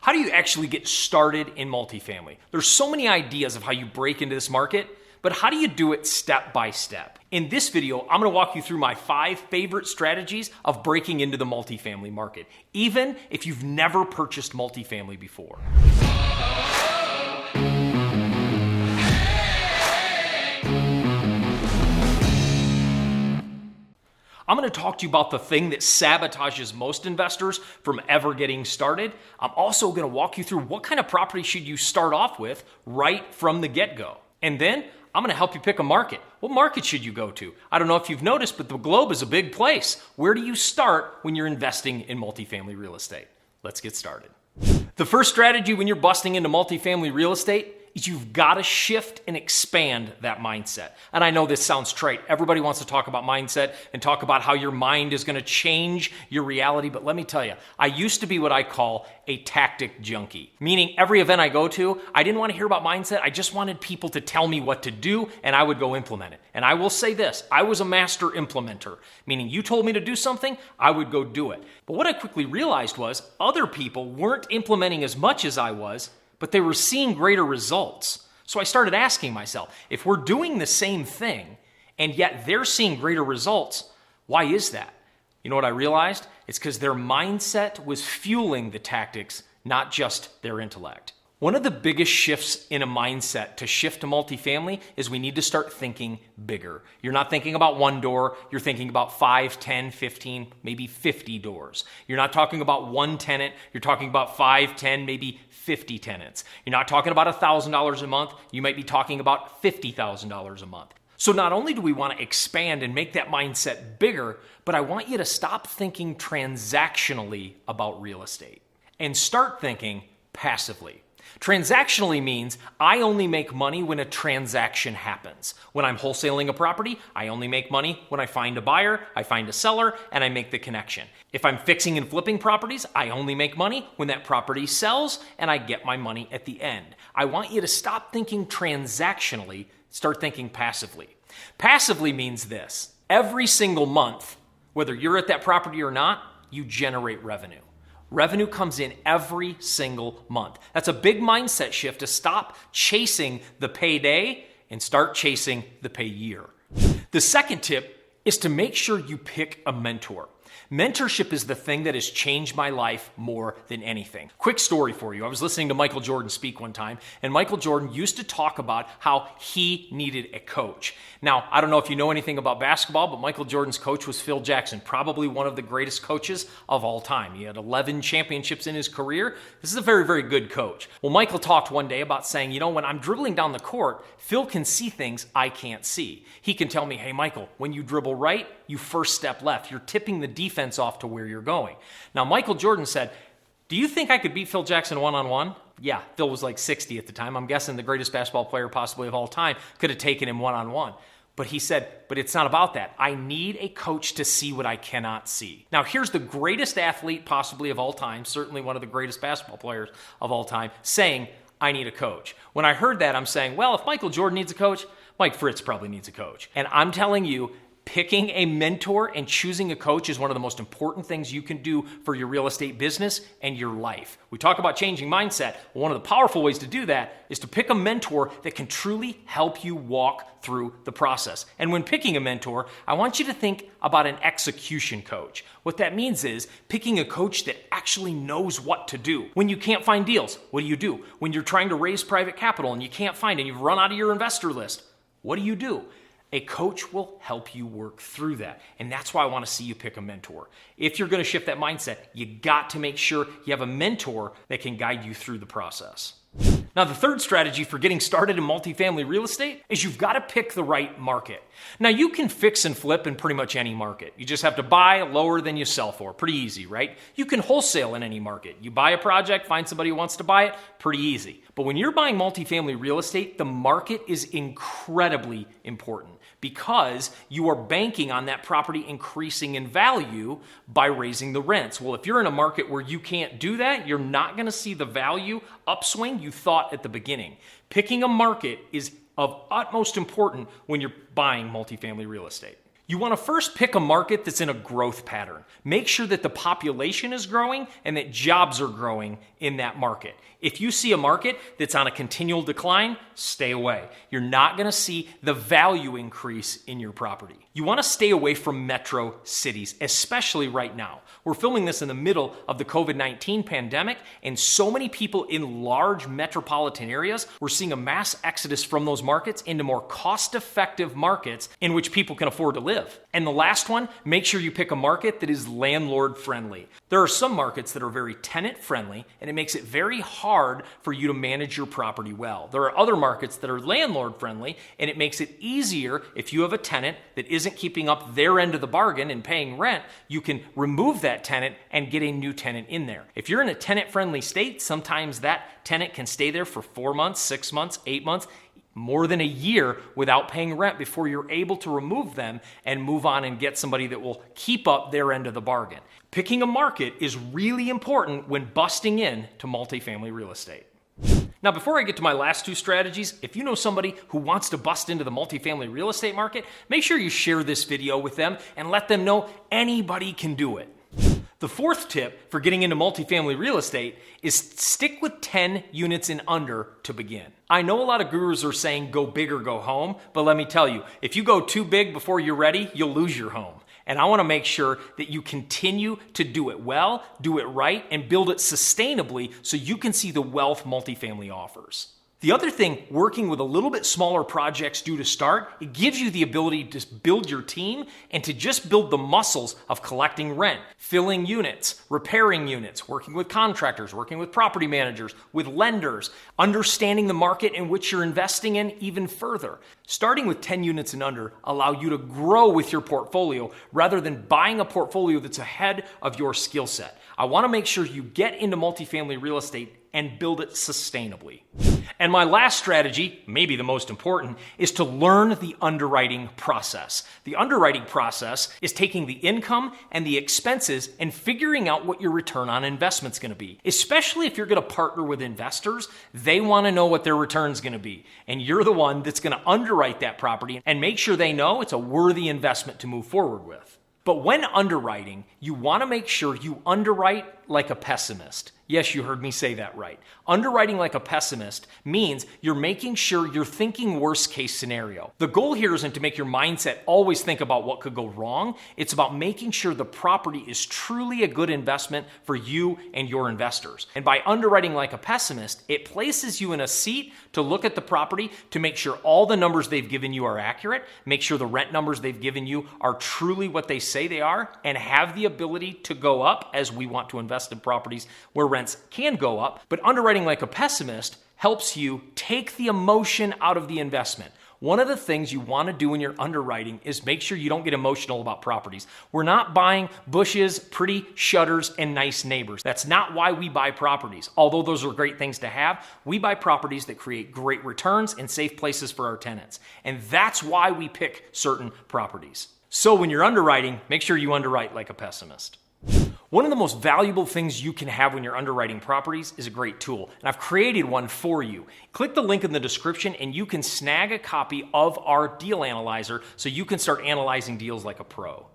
How do you actually get started in multifamily? There's so many ideas of how you break into this market, but how do you do it step by step? In this video, I'm going to walk you through my 5 favorite strategies of breaking into the multifamily market, even if you've never purchased multifamily before. I'm going to talk to you about the thing that sabotages most investors from ever getting started. I'm also going to walk you through what kind of property should you start off with right from the get-go. And then I'm going to help you pick a market. What market should you go to? I don't know if you've noticed, but the globe is a big place. Where do you start when you're investing in multifamily real estate? Let's get started. The first strategy when you're busting into multifamily real estate is you've got to shift and expand that mindset. And I know this sounds trite. Everybody wants to talk about mindset and talk about how your mind is going to change your reality. But let me tell you, I used to be what I call a tactic junkie, meaning every event I go to, I didn't want to hear about mindset. I just wanted people to tell me what to do and I would go implement it. And I will say this, I was a master implementer, meaning you told me to do something, I would go do it. But what I quickly realized was other people weren't implementing as much as I was, but they were seeing greater results. So I started asking myself, if we're doing the same thing and yet they're seeing greater results, why is that? You know what I realized? It's because their mindset was fueling the tactics, not just their intellect. One of the biggest shifts in a mindset to shift to multifamily is we need to start thinking bigger. You're not thinking about one door, you're thinking about 5, 10, 15, maybe 50 doors. You're not talking about one tenant, you're talking about 5, 10, maybe 50 tenants. You're not talking about $1,000 a month, you might be talking about $50,000 a month. So not only do we want to expand and make that mindset bigger, but I want you to stop thinking transactionally about real estate and start thinking passively. Transactionally means I only make money when a transaction happens. When I'm wholesaling a property, I only make money when I find a buyer, I find a seller, and I make the connection. If I'm fixing and flipping properties, I only make money when that property sells and I get my money at the end. I want you to stop thinking transactionally, start thinking passively. Passively means this. Every single month, whether you're at that property or not, you generate revenue. Revenue comes in every single month. That's a big mindset shift to stop chasing the payday and start chasing the pay year. The second tip is to make sure you pick a mentor. Mentorship is the thing that has changed my life more than anything. Quick story for you. I was listening to Michael Jordan speak one time, and Michael Jordan used to talk about how he needed a coach. Now, I don't know if you know anything about basketball, but Michael Jordan's coach was Phil Jackson, probably one of the greatest coaches of all time. He had 11 championships in his career. This is a very, very good coach. Well, Michael talked one day about saying, you know, when I'm dribbling down the court, Phil can see things I can't see. He can tell me, hey, Michael, when you dribble right, you first step left. You're tipping the defense off to where you're going. Now, Michael Jordan said, do you think I could beat Phil Jackson one-on-one? Yeah, Phil was like 60 at the time. I'm guessing the greatest basketball player possibly of all time could have taken him one-on-one. But he said, but it's not about that. I need a coach to see what I cannot see. Now, here's the greatest athlete possibly of all time, certainly one of the greatest basketball players of all time, saying, I need a coach. When I heard that, I'm saying, well, if Michael Jordan needs a coach, Mike Fritz probably needs a coach. And I'm telling you, picking a mentor and choosing a coach is one of the most important things you can do for your real estate business and your life. We talk about changing mindset. One of the powerful ways to do that is to pick a mentor that can truly help you walk through the process. And when picking a mentor, I want you to think about an execution coach. What that means is picking a coach that actually knows what to do. When you can't find deals, what do? When you're trying to raise private capital and you can't find and you've run out of your investor list, what do? A coach will help you work through that. And that's why I want to see you pick a mentor. If you're going to shift that mindset, you got to make sure you have a mentor that can guide you through the process. Now, the third strategy for getting started in multifamily real estate is you've got to pick the right market. Now, you can fix and flip in pretty much any market. You just have to buy lower than you sell for. Pretty easy, right? You can wholesale in any market. You buy a project, find somebody who wants to buy it, pretty easy. But when you're buying multifamily real estate, the market is incredibly important because you are banking on that property increasing in value by raising the rents. Well, if you're in a market where you can't do that, you're not going to see the value upswing you thought at the beginning. Picking a market is of utmost importance when you're buying multifamily real estate. You want to first pick a market that's in a growth pattern. Make sure that the population is growing and that jobs are growing in that market. If you see a market that's on a continual decline, stay away. You're not going to see the value increase in your property. You want to stay away from metro cities, especially right now. We're filming this in the middle of the COVID-19 pandemic, and so many people in large metropolitan areas, we're seeing a mass exodus from those markets into more cost-effective markets in which people can afford to live. And the last one, make sure you pick a market that is landlord-friendly. There are some markets that are very tenant-friendly, and it makes it very hard for you to manage your property well. There are other markets that are landlord-friendly, and it makes it easier if you have a tenant that isn't keeping up their end of the bargain and paying rent. You can remove that tenant and get a new tenant in there. If you're in a tenant-friendly state, sometimes that tenant can stay there for 4 months, 6 months, 8 months, more than a year without paying rent before you're able to remove them and move on and get somebody that will keep up their end of the bargain. Picking a market is really important when busting in to multifamily real estate. Now, before I get to my last two strategies, if you know somebody who wants to bust into the multifamily real estate market, make sure you share this video with them and let them know anybody can do it. The fourth tip for getting into multifamily real estate is stick with 10 units and under to begin. I know a lot of gurus are saying go big or go home, but let me tell you, if you go too big before you're ready, you'll lose your home. And I want to make sure that you continue to do it well, do it right, and build it sustainably so you can see the wealth multifamily offers. The other thing, working with a little bit smaller projects due to start, it gives you the ability to build your team and to just build the muscles of collecting rent, filling units, repairing units, working with contractors, working with property managers, with lenders, understanding the market in which you're investing in even further. Starting with 10 units and under allow you to grow with your portfolio rather than buying a portfolio that's ahead of your skill set. I want to make sure you get into multifamily real estate and build it sustainably. And my last strategy, maybe the most important, is to learn the underwriting process. The underwriting process is taking the income and the expenses and figuring out what your return on investment is going to be. Especially if you're going to partner with investors, they want to know what their return is going to be. And you're the one that's going to underwrite that property and make sure they know it's a worthy investment to move forward with. But when underwriting, you want to make sure you underwrite like a pessimist. Yes, you heard me say that right. Underwriting like a pessimist means you're making sure you're thinking worst case scenario. The goal here isn't to make your mindset always think about what could go wrong. It's about making sure the property is truly a good investment for you and your investors. And by underwriting like a pessimist, it places you in a seat to look at the property to make sure all the numbers they've given you are accurate, make sure the rent numbers they've given you are truly what they say they are, and have the ability to go up as we want to invest in properties where rents can go up. But underwriting like a pessimist helps you take the emotion out of the investment. One of the things you want to do when you're underwriting is make sure you don't get emotional about properties. We're not buying bushes, pretty shutters, and nice neighbors. That's not why we buy properties. Although those are great things to have, we buy properties that create great returns and safe places for our tenants. And that's why we pick certain properties. So when you're underwriting, make sure you underwrite like a pessimist. One of the most valuable things you can have when you're underwriting properties is a great tool, and I've created one for you. Click the link in the description and you can snag a copy of our deal analyzer so you can start analyzing deals like a pro.